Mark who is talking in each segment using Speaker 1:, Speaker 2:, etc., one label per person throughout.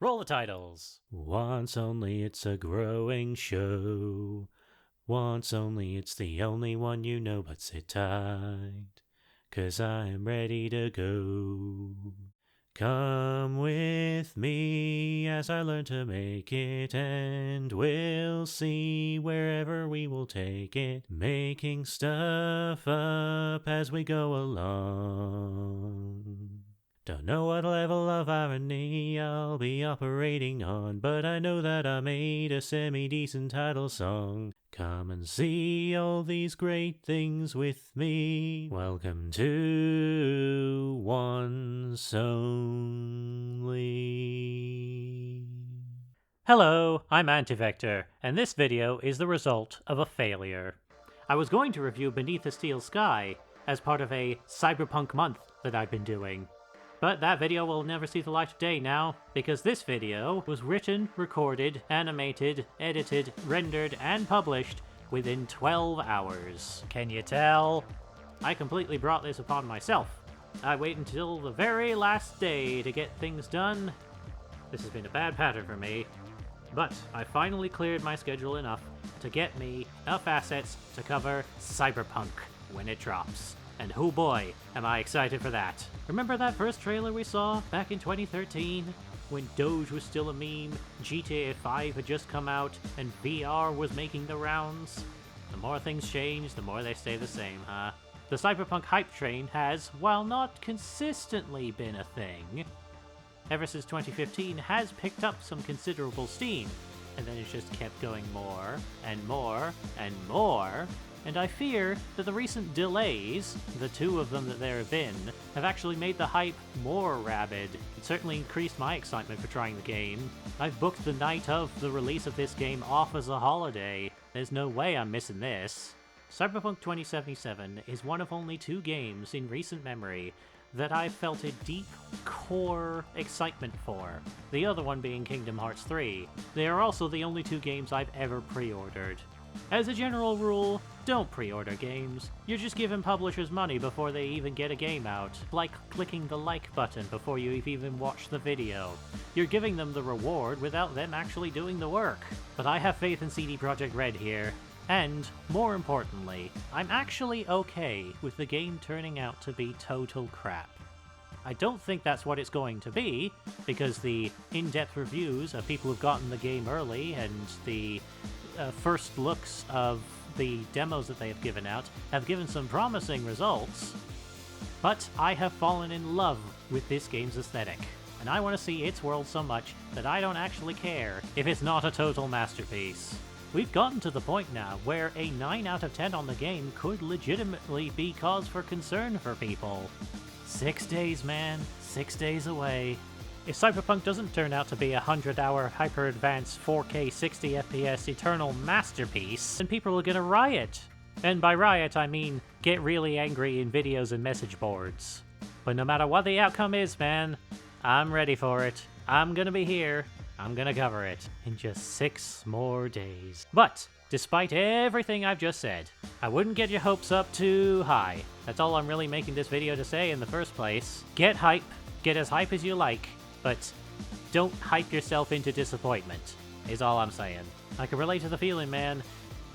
Speaker 1: Roll the titles. Once only it's a growing show. Once only it's the only one you know, but sit tight, 'cause I am ready to go. Come with me as I learn to make it, and we'll see wherever we will take it, making stuff up as we go along. Don't know what level of irony I'll be operating on, but I know that I made a semi-decent title song. Come and see all these great things with me. Welcome to Once Only. Hello, I'm AntiVector, and this video is the result of a failure. I was going to review Beneath the Steel Sky as part of a Cyberpunk month that I've been doing. But that video will never see the light of day now, because this video was written, recorded, animated, edited, rendered, and published within 12 hours. Can you tell? I completely brought this upon myself. I wait until the very last day to get things done. This has been a bad pattern for me, but I finally cleared my schedule enough to get me enough assets to cover Cyberpunk when it drops. And oh boy, am I excited for that. Remember that first trailer we saw back in 2013? When Doge was still a meme, GTA 5 had just come out, and VR was making the rounds? The more things change, the more they stay the same, huh? The Cyberpunk hype train has, while not consistently been a thing, ever since 2015 has picked up some considerable steam, and then it's just kept going more, and more, and more. And I fear that the recent delays, the two of them that there have been, have actually made the hype more rabid. It certainly increased my excitement for trying the game. I've booked the night of the release of this game off as a holiday. There's no way I'm missing this. Cyberpunk 2077 is one of only two games in recent memory that I've felt a deep core excitement for, the other one being Kingdom Hearts 3. They are also the only two games I've ever pre-ordered. As a general rule, don't pre-order games. You're just giving publishers money before they even get a game out, like clicking the like button before you've even watched the video. You're giving them the reward without them actually doing the work. But I have faith in CD Projekt Red here, and, more importantly, I'm actually okay with the game turning out to be total crap. I don't think that's what it's going to be, because the in-depth reviews of people who've gotten the game early and the first looks of the demos that they have given out have given some promising results, but I have fallen in love with this game's aesthetic, and I want to see its world so much that I don't actually care if it's not a total masterpiece. We've gotten to the point now where a 9 out of 10 on the game could legitimately be cause for concern for people. 6 days, man. 6 days away. If Cyberpunk doesn't turn out to be a 100-hour hyper-advanced 4K 60 FPS eternal masterpiece, then people are gonna riot. And by riot, I mean get really angry in videos and message boards. But no matter what the outcome is, man, I'm ready for it. I'm gonna be here. I'm gonna cover it in just 6 more days. But despite everything I've just said, I wouldn't get your hopes up too high. That's all I'm really making this video to say in the first place. Get hype. Get as hype as you like. But don't hype yourself into disappointment, is all I'm saying. I can relate to the feeling, man.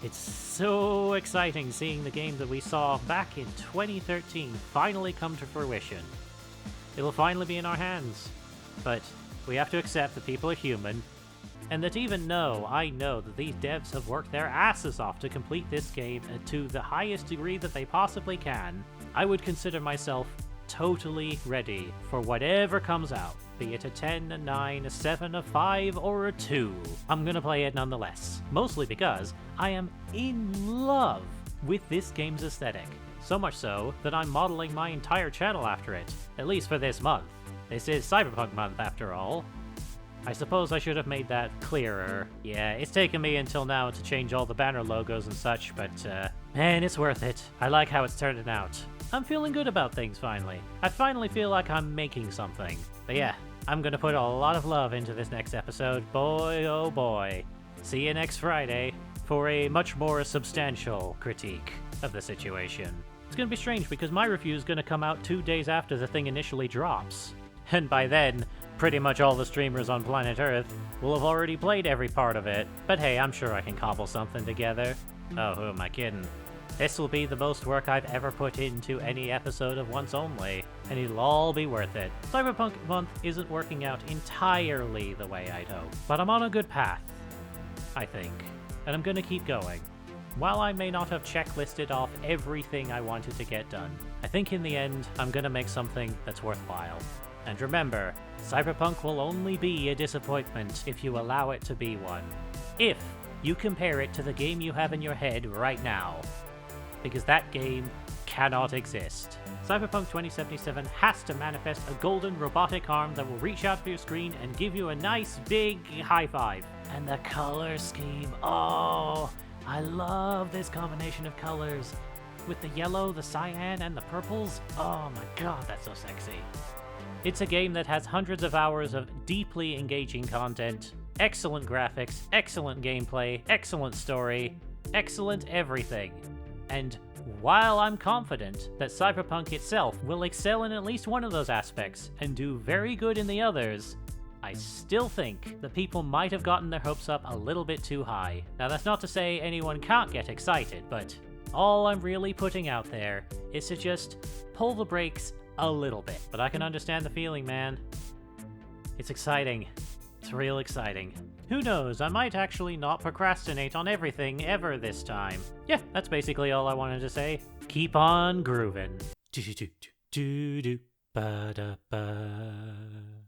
Speaker 1: It's so exciting seeing the game that we saw back in 2013 finally come to fruition. It'll finally be in our hands. But we have to accept that people are human, and that even though I know that these devs have worked their asses off to complete this game to the highest degree that they possibly can, I would consider myself totally ready for whatever comes out. Be it a 10, a 9, a 7, a 5, or a 2. I'm gonna play it nonetheless. Mostly because I am in love with this game's aesthetic. So much so that I'm modeling my entire channel after it, at least for this month. This is Cyberpunk month after all. I suppose I should have made that clearer. Yeah, it's taken me until now to change all the banner logos and such, but man, it's worth it. I like how it's turning out. I'm feeling good about things finally. I finally feel like I'm making something. But yeah, I'm gonna put a lot of love into this next episode. Boy, oh boy. See you next Friday for a much more substantial critique of the situation. It's gonna be strange because my review is gonna come out 2 days after the thing initially drops. And by then, pretty much all the streamers on planet Earth will have already played every part of it, but hey, I'm sure I can cobble something together. Oh, who am I kidding? This will be the most work I've ever put into any episode of Once Only, and it'll all be worth it. Cyberpunk month isn't working out entirely the way I'd hoped, but I'm on a good path, I think, and I'm gonna keep going. While I may not have checklisted off everything I wanted to get done, I think in the end, I'm gonna make something that's worthwhile. And remember, Cyberpunk will only be a disappointment if you allow it to be one. If you compare it to the game you have in your head right now. Because that game cannot exist. Cyberpunk 2077 has to manifest a golden robotic arm that will reach out for your screen and give you a nice big high five. And the color scheme, oh, I love this combination of colors. With the yellow, the cyan, and the purples, oh my god, that's so sexy. It's a game that has hundreds of hours of deeply engaging content, excellent graphics, excellent gameplay, excellent story, excellent everything. And while I'm confident that Cyberpunk itself will excel in at least one of those aspects and do very good in the others, I still think that people might have gotten their hopes up a little bit too high. Now that's not to say anyone can't get excited, but all I'm really putting out there is to just pull the brakes a little bit. But I can understand the feeling, man. It's exciting. It's real exciting. Who knows, I might actually not procrastinate on everything ever this time. Yeah, that's basically all I wanted to say. Keep on grooving. Do do do do do ba da ba.